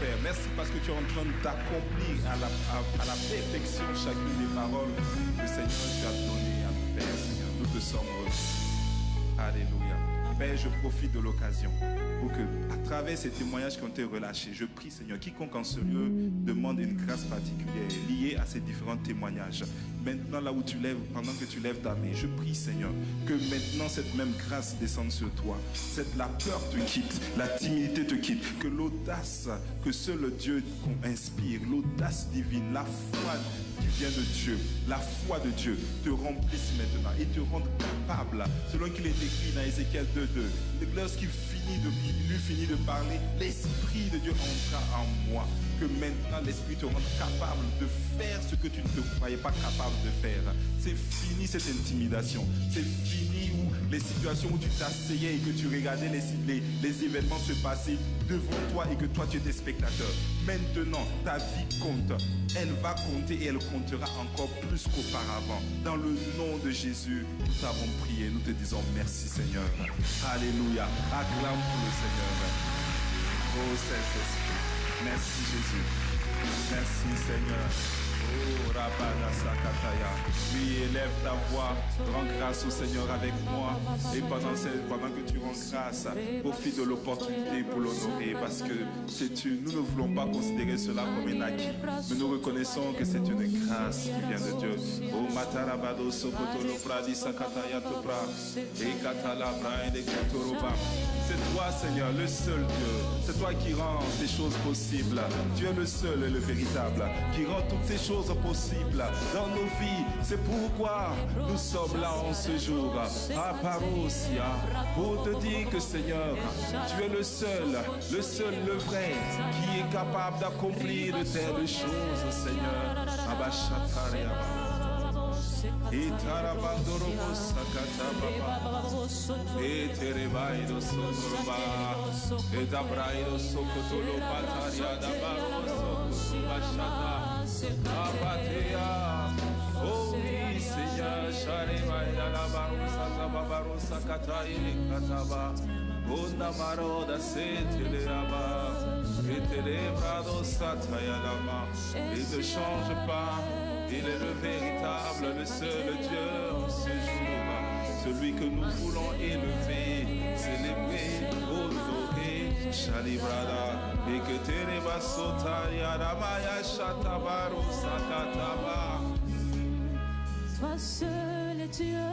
Père. Merci parce que tu es en train d'accomplir à la perfection chacune des paroles que Seigneur tu as données à nous, Père. Seigneur, nous te sommes remerciés. Alléluia. Père, je profite de l'occasion pour que, à travers ces témoignages qui ont été relâchés, je prie, Seigneur, quiconque en ce lieu demande une grâce particulière liée à ces différents témoignages. Maintenant, là où tu lèves, pendant que tu lèves ta main, je prie, Seigneur, que maintenant cette même grâce descende sur toi. La peur te quitte, la timidité te quitte, que l'audace que seul Dieu inspire, l'audace divine, la foi qui vient de Dieu, la foi de Dieu te remplisse maintenant et te rende capable, selon qu'il est écrit dans Ézéchiel 2:2, lorsqu'il finit de parler, l'Esprit de Dieu entra en moi. Que maintenant l'Esprit te rende capable de faire ce que tu ne te croyais pas capable de faire. C'est fini cette intimidation. C'est fini où les situations où tu t'asseyais et que tu regardais les événements se passer devant toi et que toi tu étais spectateur. Maintenant, ta vie compte. Elle va compter et elle comptera encore plus qu'auparavant. Dans le nom de Jésus, nous t'avons prié. Nous te disons merci Seigneur. Alléluia. Acclame pour le Seigneur. Oh Saint-Esprit. Merci Jésus. Merci Seigneur. Oh Rabana Sakataya. Oui, élève ta voix. Rends grâce au Seigneur avec moi. Et pendant que tu rends grâce, profite de l'opportunité pour l'honorer. Parce que nous ne voulons pas considérer cela comme un acquis. Mais nous reconnaissons que c'est une grâce qui vient de Dieu. Oh Matarabado Sokotolo Pradi Sakataya Topra. Et Katalabra et de Katoroba. C'est toi Seigneur, le seul Dieu. C'est toi qui rends ces choses possibles. Tu es le seul et le véritable qui rend toutes ces choses possibles dans nos vies. C'est pourquoi nous sommes là en ce jour à Parosia pour te dire que Seigneur, tu es le seul, le vrai qui est capable d'accomplir de telles choses, Seigneur. Abashataria. Et tarabandorobo sakata baba. Et terebaido sokoroba. Et dabraido sokotolo bataria dabaro sokotobashata. Abatea. Oh oui, Seigneur, Sharebaida la barosa zababarosa kata ili kataba. Onda maroda seteleaba. Et telebrado satayalama. Et ne change pas. Il est le véritable, le seul Dieu en ce jour, celui que nous voulons élever, célébrer, honorer, Shalibrada, et que Tereba Sotaya, Ramaya Shatabaru Sakataba. Toi seul est Dieu,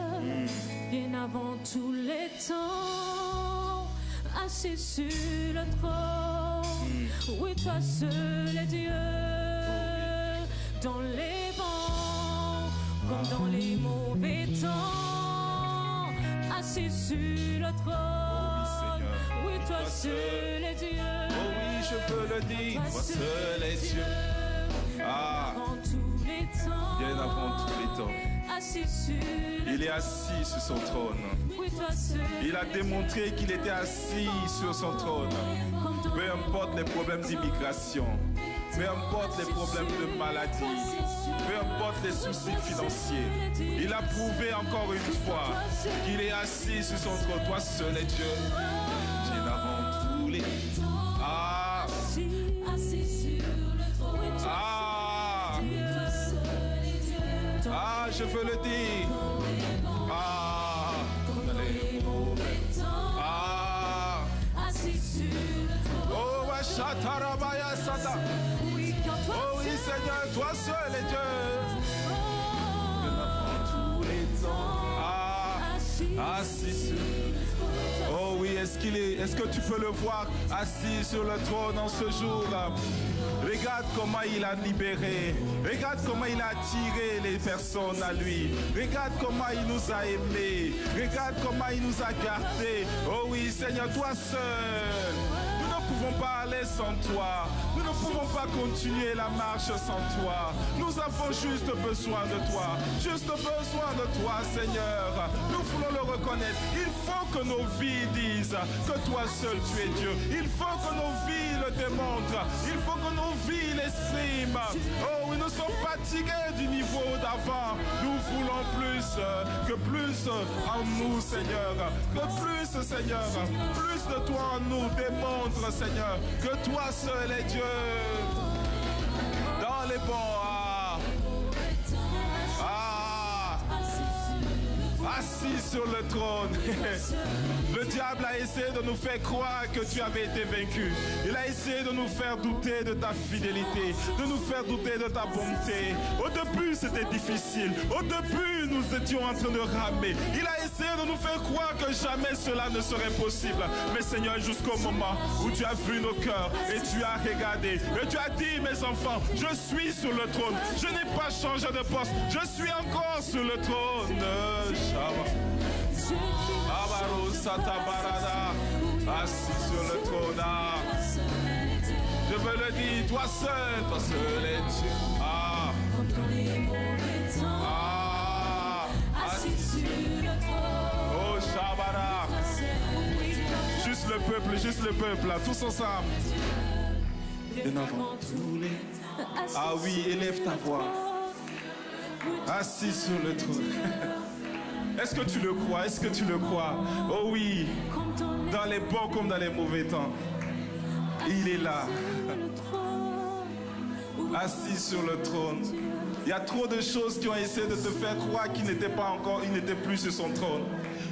bien avant tous les temps, assis sur le trône. Oui, toi seul est Dieu, dans les comme dans les mauvais temps, assis sur le trône. Oui, toi seul est Dieu. Oh oui, je peux le dire, toi seul est Dieu. Ah, avant tous les temps, bien avant tous les temps. Assis sur il est assis sur son trône. Oui, toi seul. Il a démontré qu'il était assis sur son trône. Peu importe les problèmes d'immigration, peu importe les problèmes de maladie, peu importe les soucis financiers, il a prouvé encore une fois qu'il est assis sur son trône. Toi seul est Dieu. Bien avant tous les... Ah! Ah! Ah, je veux le dire. Ah! Ah! Oh, Washatarabaya Sata. Oh oui, Seigneur, toi seul est Dieu. Devant tous les temps. Ah, assis sur... Oh oui, est-ce que tu peux le voir assis sur le trône en ce jour? Regarde comment il a libéré. Regarde comment il a attiré les personnes à lui. Regarde comment il nous a aimés. Regarde comment il nous a gardés. Oh oui, Seigneur, toi seul. Nous ne pouvons pas aller sans toi. Nous ne pouvons pas continuer la marche sans toi. Nous avons juste besoin de toi. Juste besoin de toi, Seigneur. Nous voulons le reconnaître. Il faut que nos vies disent que toi seul tu es Dieu. Il faut que nos vies le démontrent. démontre. Il faut que nos vies l'expriment. Oh oui, nous sommes fatigués du niveau d'avant. Nous voulons plus, que plus en nous, Seigneur. Que plus, Seigneur, plus de toi en nous démontre, Seigneur, que toi seul est Dieu. Dans les bons, assis sur le trône. Le diable a essayé de nous faire croire que tu avais été vaincu. Il a essayé de nous faire douter de ta fidélité, de nous faire douter de ta bonté. Au début, c'était difficile. Au début, nous étions en train de ramer. Il a essayé de nous faire croire que jamais cela ne serait possible. Mais Seigneur, jusqu'au moment où tu as vu nos cœurs et tu as regardé et tu as dit, mes enfants, je suis sur le trône. Je n'ai pas changé de poste. Je suis encore sur le trône. Assis sur le trône. Je veux le dire, toi seul est Dieu. Assis sur le trône. Oh Shabara. Juste le peuple, là, tous ensemble. Ah oui, élève ta voix. Assis sur le trône. Est-ce que tu le crois? Est-ce que tu le crois? Oh oui, dans les bons comme dans les mauvais temps, il est là, assis sur le trône. Il y a trop de choses qui ont essayé de te faire croire qu'il n'était pas encore, il n'était plus sur son trône.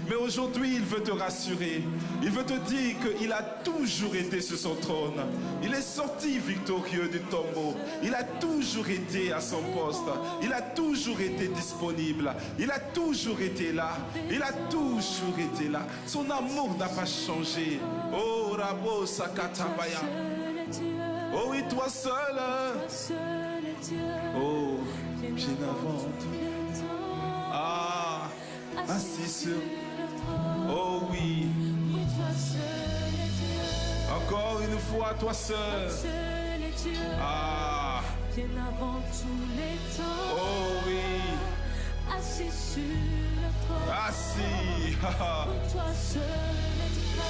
Mais aujourd'hui, il veut te rassurer. Il veut te dire qu'il a toujours été sur son trône. Il est sorti victorieux du tombeau. Il a toujours été à son poste. Il a toujours été disponible. Il a toujours été là. Il a toujours été là. Son amour n'a pas changé. Oh, Rabo Sakatabaya. Oh oui, toi seul. Oh, bien avant tout. Assis sur. Oh oui. Encore une fois, toi seul. Oh oui. Assis sur le trône. Assis.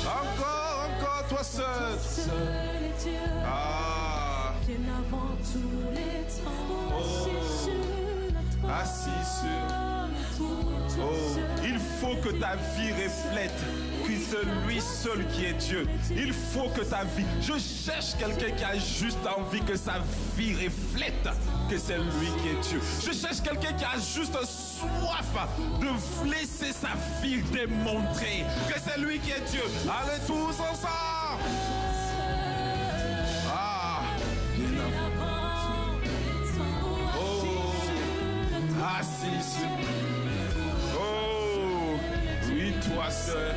Encore, toi seul. Bien avant tous les temps. Assis sur. Oh, il faut que ta vie reflète que c'est lui seul qui est Dieu. Il faut que ta vie... Je cherche quelqu'un qui a juste envie que sa vie reflète que c'est lui qui est Dieu. Je cherche quelqu'un qui a juste soif de laisser sa vie démontrer que c'est lui qui est Dieu. Allez tous ensemble. Assis sur... Oh, oui, toi seul.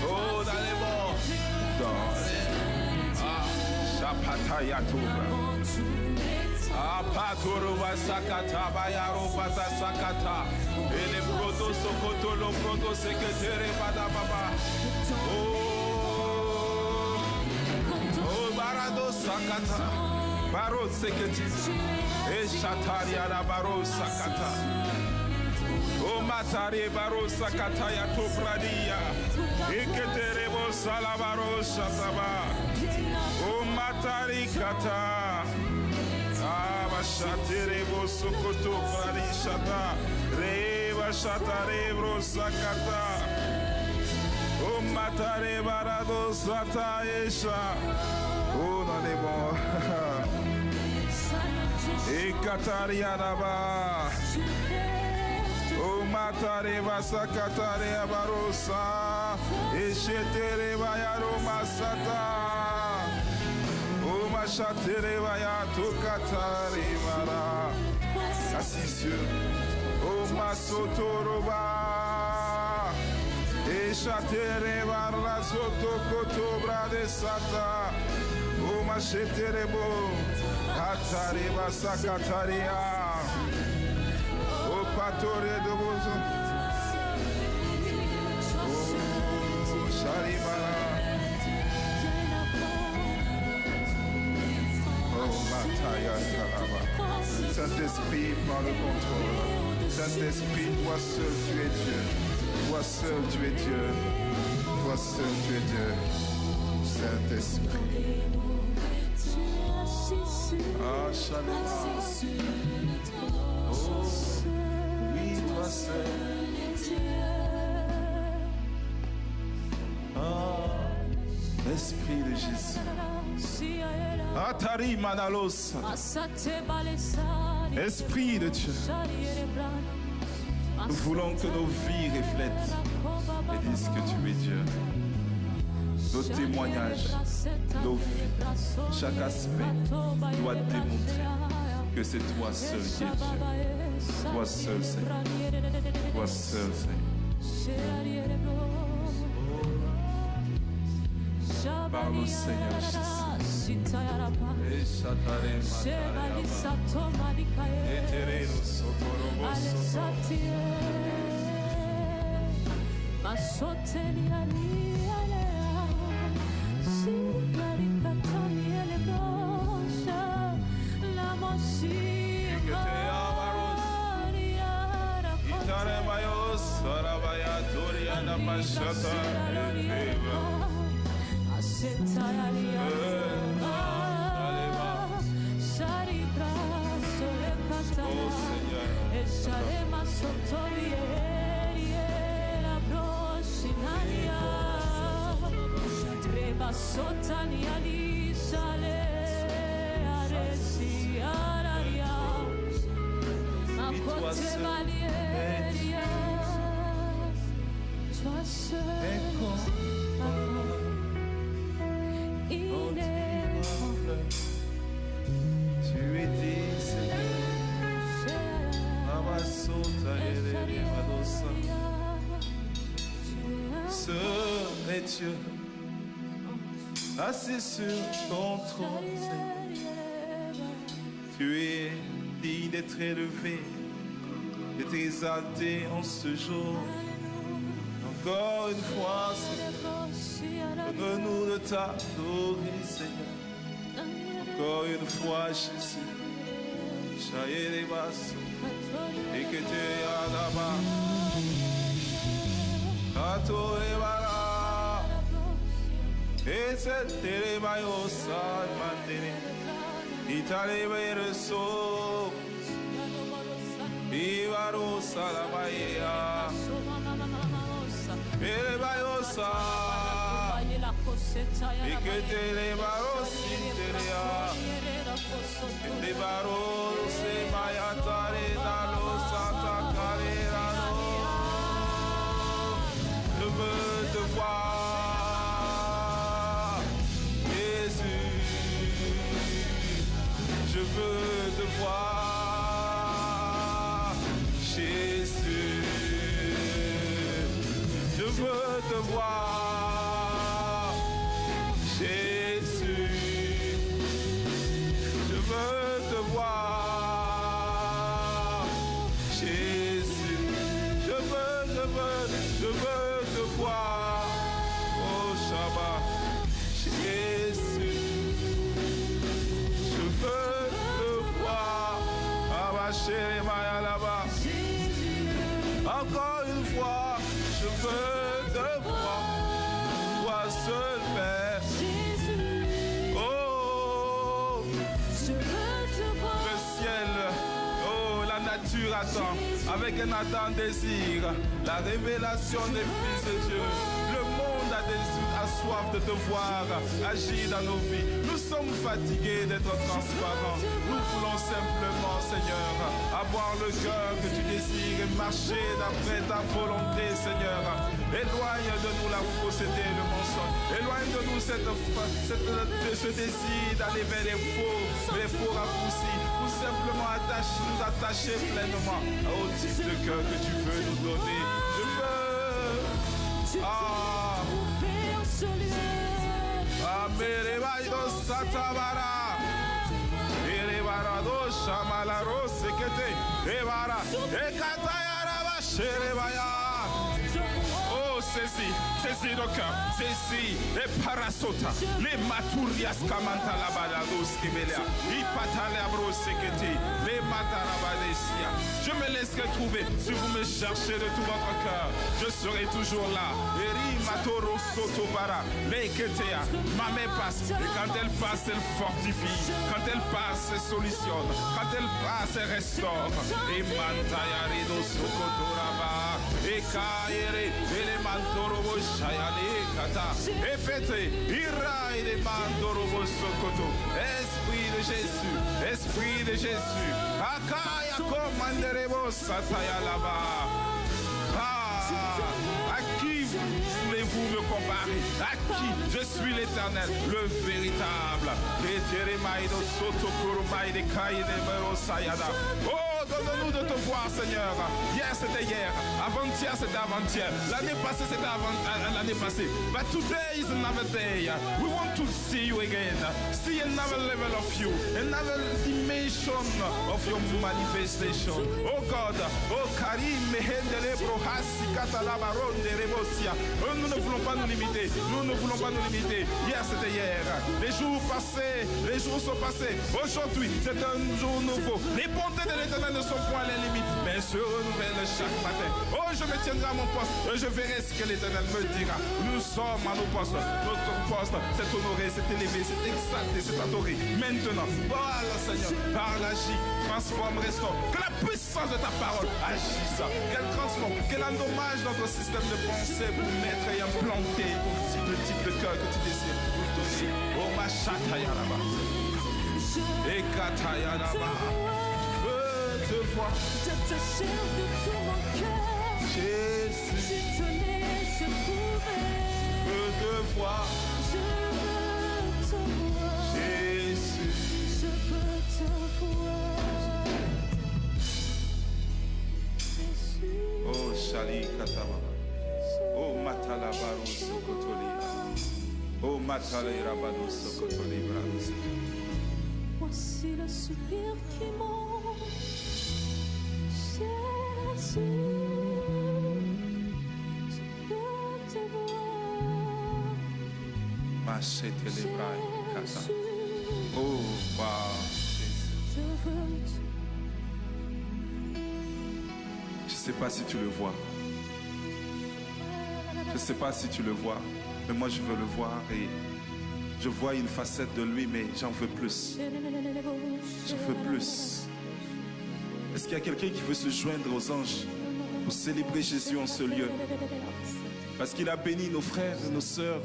Oh, dans les bons. Dans les... Chapataya Toba. Patoroba Sakata, Bayaro Pata Sakata. Et les proto Sokoto, le proto secrétaire Badababa. Oh, Barado Sakata. Baro Seketi. Et Chataria la Baro Sakata. O matare baro sakata ya tobradia. Iketerebo salabaro shataba. O matari kata. Abashaterebo sokoto bradi shata. Reba shatarebro sakata. O matare barado sata esha. Oh non est bon. Ekataria naba. O matare vasakatare abarosa, eshetere vayaro masata, o machatere vayato katare mara, assis sur, o masotoroba, eshatere varra soto kotobra de sata, o machetere bo, katare vasakataria. Patore de bozo. Oh, Sharimara. Oh, Mataya Taraba. Saint-Esprit, prends le contrôle. Saint-Esprit, toi seul tu es Dieu. Toi seul tu es Dieu. Toi seul tu es Dieu. Saint-Esprit. Ah, Shalema. Oh, oui, toi seul. Ah, Esprit de Jésus. Atari Manalos. Esprit de Dieu. Nous voulons que nos vies reflètent et disent que tu es Dieu. Nos témoignages, nos vies, chaque aspect doit démontrer que c'est toi seul qui es Dieu. Toi seul, Seigneur. Toi seul, Seigneur. Parle au Seigneur Jésus. Dieu, assis sur ton trône, tu es digne d'être élevé, d'être exalté en ce jour. Encore une fois, Seigneur, donne-nous de t'adorer, Seigneur. Encore une fois, Jésus, chaye les basses, et que tu es là-bas, Kato et Bara. Et c'est Télémayo Salmantene, Italebe So, Ivaro Salamaya, Elebayosa, et que Télémaro Sinteria, et les barreaux, c'est Mayatare, Nalo, Santa Carerano. Je veux te voir. Je veux te voir, Jésus. Je veux te voir, Jésus. Je veux te voir, Jésus. Je veux te voir, oh Shabbat, Jésus. Je veux là-bas. Encore une fois, je veux te voir, toi seul, Père. Oh, le ciel, oh, la nature attend, avec un ardent désir, la révélation des fils de Dieu. Le monde a soif de te voir agir dans nos vies. Nous sommes fatigués d'être transparents. Nous voulons simplement, Seigneur, avoir le cœur que tu désires et marcher d'après ta volonté, Seigneur. Éloigne de nous la fausseté et le mensonge. Éloigne de nous ce désir d'aller vers les faux raccourcis. Tout simplement nous attacher pleinement au type de cœur que tu veux nous donner. Je veux. Amerebayo Satabara, Erebarado Shamalaro Sekete, Evara, Ekatayara Sherebaya. Oh saisis nos cœurs, saisis les parasota, les maturias kamanta la balados kebelia, ipatale abroseketi, les matarabadesia. Je me laisserai trouver si vous me cherchez de tout votre cœur. Je serai toujours là. Eri matoro sotobara, les ketea, ma main passe, et quand elle passe, elle fortifie. Quand elle passe, elle solutionne. Quand elle passe, elle restaure. Et mantayarido sokotoraba, et kaere, et les mantorobo shayale kata, et pete, ira et les mantorobo sokoto. Esprit de Jésus, Esprit de Jésus, akaya komanderebo sataya là-bas. À qui voulez-vous me comparer? À qui? Je suis l'Éternel, le véritable. Oh, donne-nous de te voir, Seigneur. Hier, c'était hier. Avant-hier, c'était avant-hier. L'année passée, c'était l'année passée. But today is another day. We want to see you again. See another level of you. Another dimension of your manifestation. Oh God. Oh Karim, Mehendele, Brohasi, Katalabaron, de Rebosia. Nous ne voulons pas nous limiter. Nous ne voulons pas nous limiter. Hier, c'était hier. Les jours passés, les jours sont passés. Aujourd'hui, c'est un jour nouveau. Les bontés de l'Éternel ne sont point les limites, mais se renouvellent chaque matin. Oh, je me tiendrai à mon poste et je verrai ce que l'Éternel me dira. Nous sommes à nos postes. Notre poste, c'est honoré, c'est élevé, c'est exalté, c'est adoré. Maintenant, voilà, Seigneur, parle, agis, transforme, restaure. Que la puissance de ta parole agisse, qu'elle transforme, qu'elle endommage notre système de pensée pour mettre et implanter le type de cœur que tu désires nous donner. Oh, ma chatayaraba. Et katayaraba. Je te cherche de tout mon cœur. Jésus. Si te laisses trouver. Je te vois. Je veux te voir. Jésus. Je veux te voir. Jésus. Oh, Shali Kataba. Oh, Matalabaro Sokotoli. Oh, Matalé Rabado Sokotoli. Voici le soupir qui monte. Jésus, je veux te voir. Machete les bras, Kata. Oh, wow. Je ne sais pas si tu le vois. Je ne sais pas si tu le vois. Mais moi, je veux le voir et je vois une facette de lui, mais j'en veux plus. Je veux plus. Est-ce qu'il y a quelqu'un qui veut se joindre aux anges pour célébrer Jésus en ce lieu? Parce qu'il a béni nos frères et nos sœurs.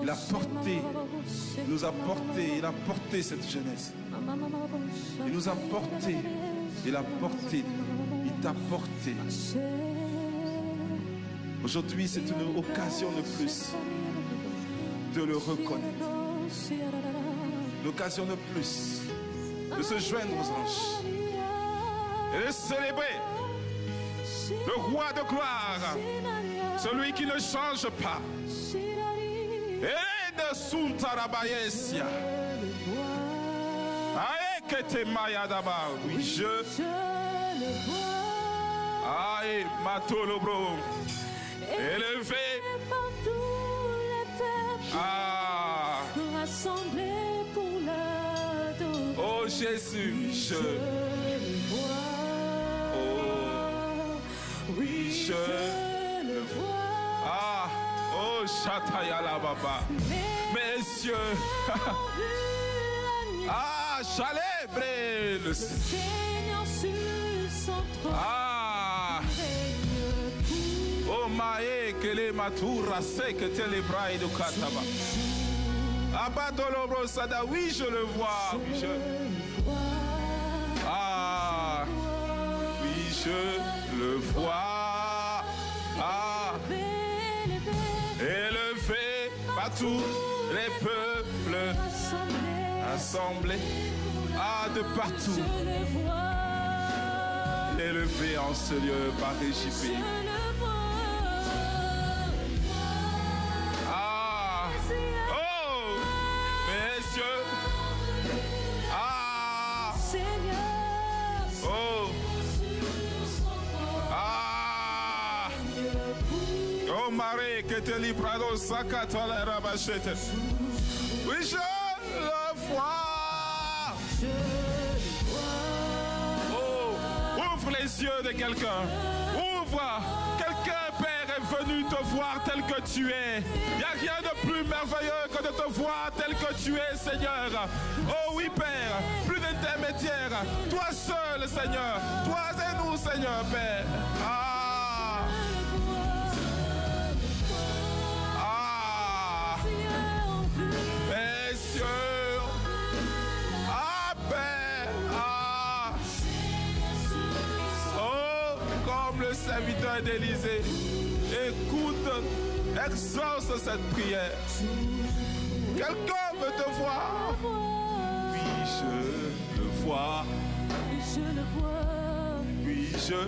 Il a porté, il nous a porté, il a porté cette jeunesse. Il nous a porté, il a porté, il t'a porté. Aujourd'hui, c'est une occasion de plus de le reconnaître. Une occasion de plus de se joindre aux anges. Et de célébrer le roi de gloire, celui qui ne change pas. Et de Suntarabayesia. Aekete Mayadaba. Oui, je le vois. Aïe, Matolobro. Élevé. Ah. Rassemblés pour l'adorer. Oh Jésus, je le vois. Oui, je le vois. Ah, oh, Chatayala Baba. Messieurs. Ah, chalèbre le Seigneur sur son trône. Ah. Oh, Maé, que les matura sec, que les bras de Kataba. Abadolo Sada, oui, je le vois. Oui, je le vois. Ah, oui, je le vois. Ah, élevé par tous les peuples assemblés. Ah, de partout. Élevé en ce lieu par JP. Ah, oh, messieurs. Ah, oh. Ah, oh, Oui, je le vois. Oh, ouvre les yeux de quelqu'un. Ouvre. Quelqu'un, Père, est venu te voir tel que tu es. Il n'y a rien de plus merveilleux que de te voir tel que tu es, Seigneur. Oh oui, Père, plus d'intermédiaire. Toi seul, Seigneur. Toi et nous, Seigneur, Père. Ah. Ah. Messieurs. Ah, Père. Ah. Oh, comme le serviteur d'Élysée. Écoute, exauce cette prière. Quelqu'un veut te voir. Oui, je le vois. Je le vois. Oui, je.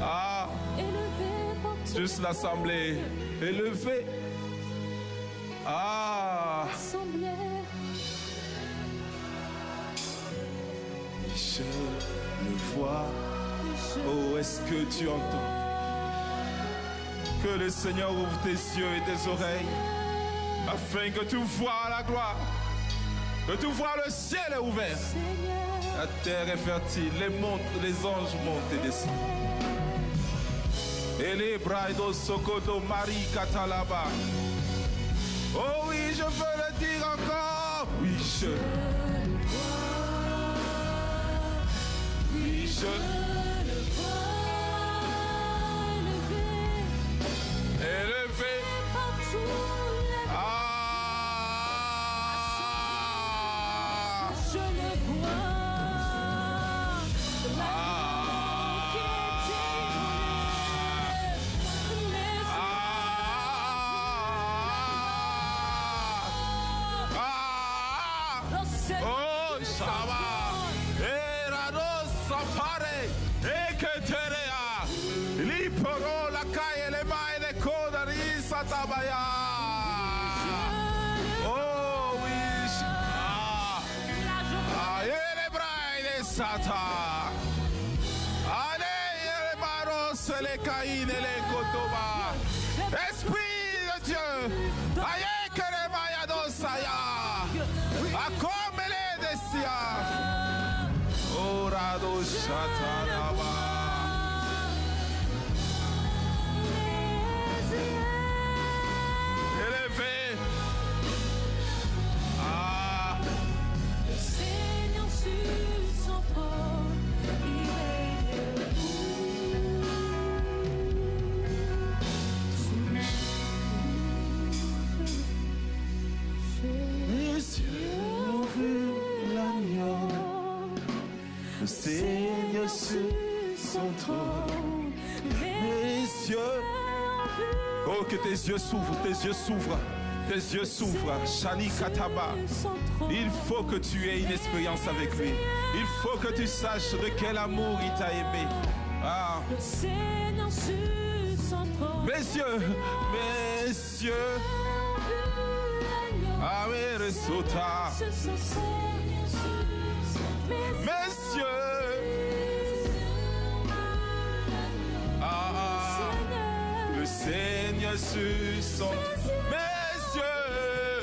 Ah. Élevé par tout. Juste l'assemblée. Élevé. Ah. Assemblée. Je le vois. Oh, est-ce que tu entends? Que le Seigneur ouvre tes yeux et tes oreilles afin que tu vois la gloire, que tu vois le ciel est ouvert, la terre est fertile, les anges montent et descendent. Et les braidos sokoto Marie Katalaba. Oh oui, je veux le dire encore. Oui, je. Oui, je. Élevé. Ah. Je le vois. Oh, Shaba. Erados Sapare. Eketerea. Liporo la caille le mai le codari satabaya. Oh oui. Ah, ele braille sata. Allez, les baros, les caïnes, les kotoba. Esprit de Dieu. Aïe, que les mayados saya. A comme les desia. Oh, rado chataraba. Élevé. Ah. Le Seigneur sur son trône, il est debout. Mes yeux ont vu l'agneau, le Seigneur sur son trône. Mes yeux. Oh, que tes yeux s'ouvrent, tes yeux s'ouvrent, tes yeux s'ouvrent. Shani Kataba. Il faut que tu aies une expérience avec lui. Il faut que tu saches de quel amour il t'a aimé. Ah. Le Seigneur sur son trône. Mes yeux. Ah, mais resota. Mes yeux. Ah. Le Seigneur sur son. Mes yeux.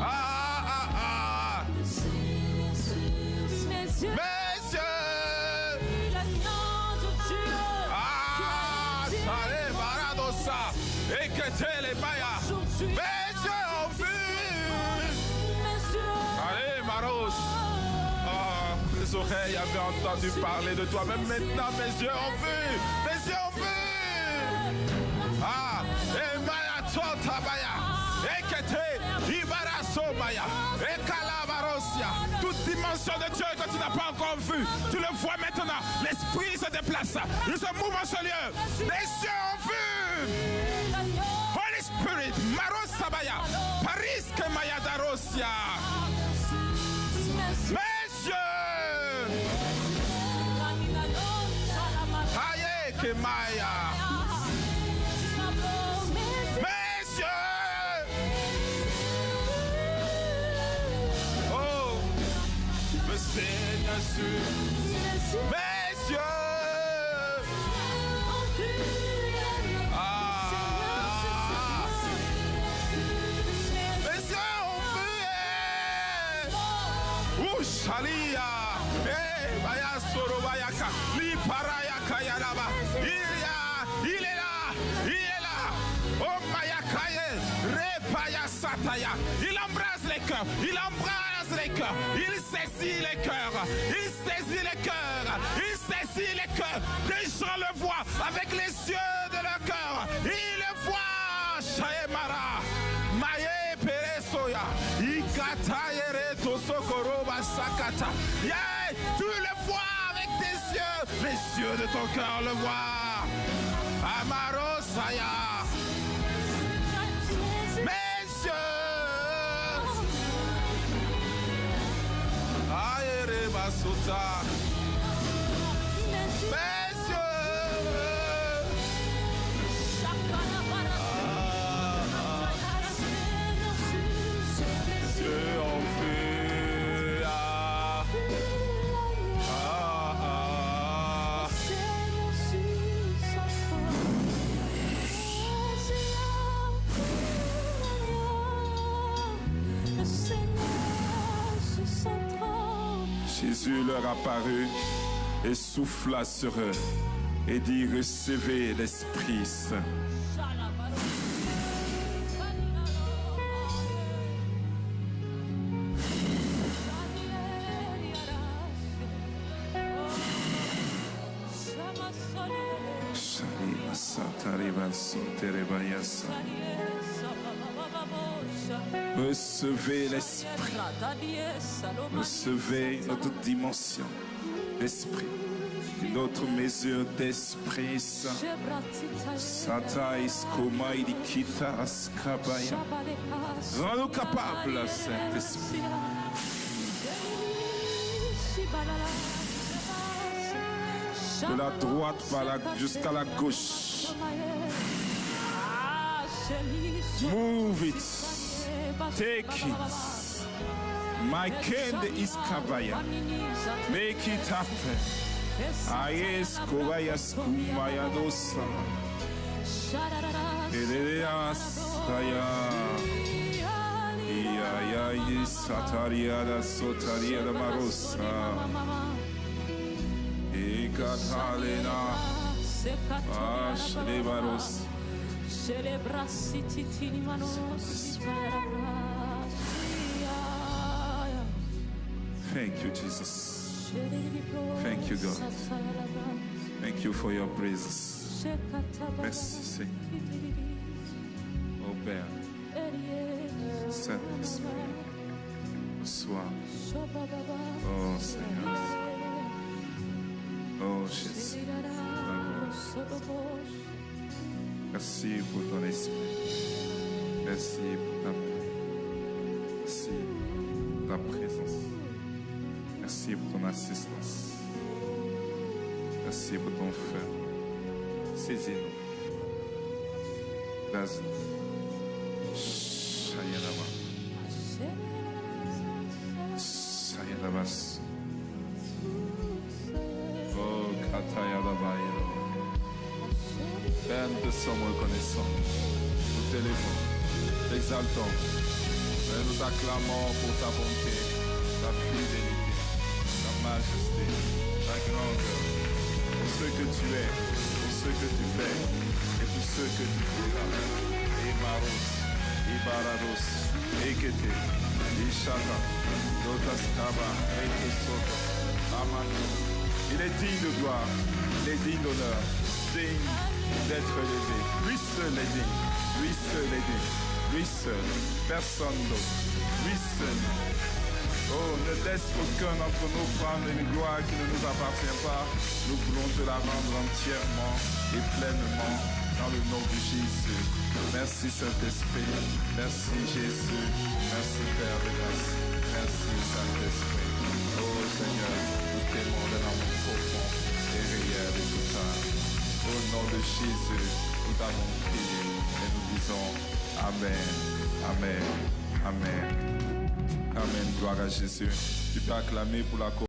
Ah, ah, ah. Mes yeux. Mes yeux. L'agneau de Dieu. Ah, Sale Baradosa. Et que tel est Maya. Mes yeux ont vu. Mes yeux. Allez, Maros. Ah, les oreilles avaient entendu parler de toi. Même maintenant, mes yeux ont vu. Mes yeux ont vu. Ah, et Maya Totabaya. Et Kete, Ibaraso Maya. Et Kalabarosia. Toute dimension de Dieu que tu n'as pas encore vue. Tu le vois maintenant. L'esprit se déplace. Il se mouve en ce lieu. Les yeux ont vu. Holy Spirit, Maros Sabaya. Paris que Maya Darosia. Mes yeux. Aïe, que Maya. Mes yeux. Oh, le Seigneur sur mes yeux. Shalia. Eh, Baya Soro Bayaka. Li Parayaka Yalaba. Il est là. Il est là. Oh Mayakaye. Repaya Sataya. Il embrasse les cœurs. Il embrasse les cœurs. Il saisit les cœurs. Il saisit les cœurs. Il saisit les cœurs. Des gens le voient avec les yeux de leur cœur. Il le voit. Shaemara. Maye Peresoya. Ikatayere Tosokoroba Sakata. Yeah, tu le vois avec tes yeux. Les yeux de ton cœur le voient. Amaro Saya. Mes yeux. Ayere Basuta. Mes yeux. Dieu en feu. Jésus leur apparut et souffla sur eux et dit: recevez l'Esprit Saint. Recevez l'Esprit. Recevez notre dimension d'Esprit. Notre mesure d'Esprit Saint. Satais komai dikita askabaya. Rends-nous capables, Saint-Esprit. De la droite jusqu'à la gauche. Move it. Take it. My kende is kabaya. Make it happen. Ayes kovayas kumaya dosa. Eleas kaya. Iya ya sataria da sotaria da marosa. Ekatalena. Ashlevaros. Thank you, Jesus. Thank you, God. Thank you for your presence. Merci, Seigneur. Oh Père, Saint-Esprit, sois. Oh Seigneur. Oh Jésus. Merci pour ton esprit. Merci pour ta paix. Merci pour ta présence. Merci pour ton assistance. Merci pour ton feu. Saisis-nous. Vas-y. Shayalama. Shayalama. Oh, Katayalama. Père, nous te sommes reconnaissants. Nous t'élévons, t'exaltons. Père, nous t'acclamons pour ta bonté, ta fidélité, ta majesté, ta grandeur. Pour ce que tu es, pour ce que tu fais et pour ce que tu feras. Imaros, Ibarados, Ekete, Ishaka, Lotaskaba, Ekesoko, Amano. Il est digne de gloire, il est digne d'honneur, digne d'être élevé. Lui seul est digne. Lui seul est digne. Lui seul. Personne d'autre. Lui seul. Oh, ne laisse aucun d'entre nous prendre une gloire qui ne nous appartient pas. Nous voulons te la rendre entièrement et pleinement dans le nom de Jésus. Merci Saint-Esprit. Merci Jésus. Merci Père de grâce. Merci Saint-Esprit. Oh Seigneur, nous t'aimons d'un amour profond et réel et total. Au nom de Jésus, nous t'avons prié et nous disons Amen, Amen, Amen. Amen, gloire à Jésus. Tu peux acclamer pour la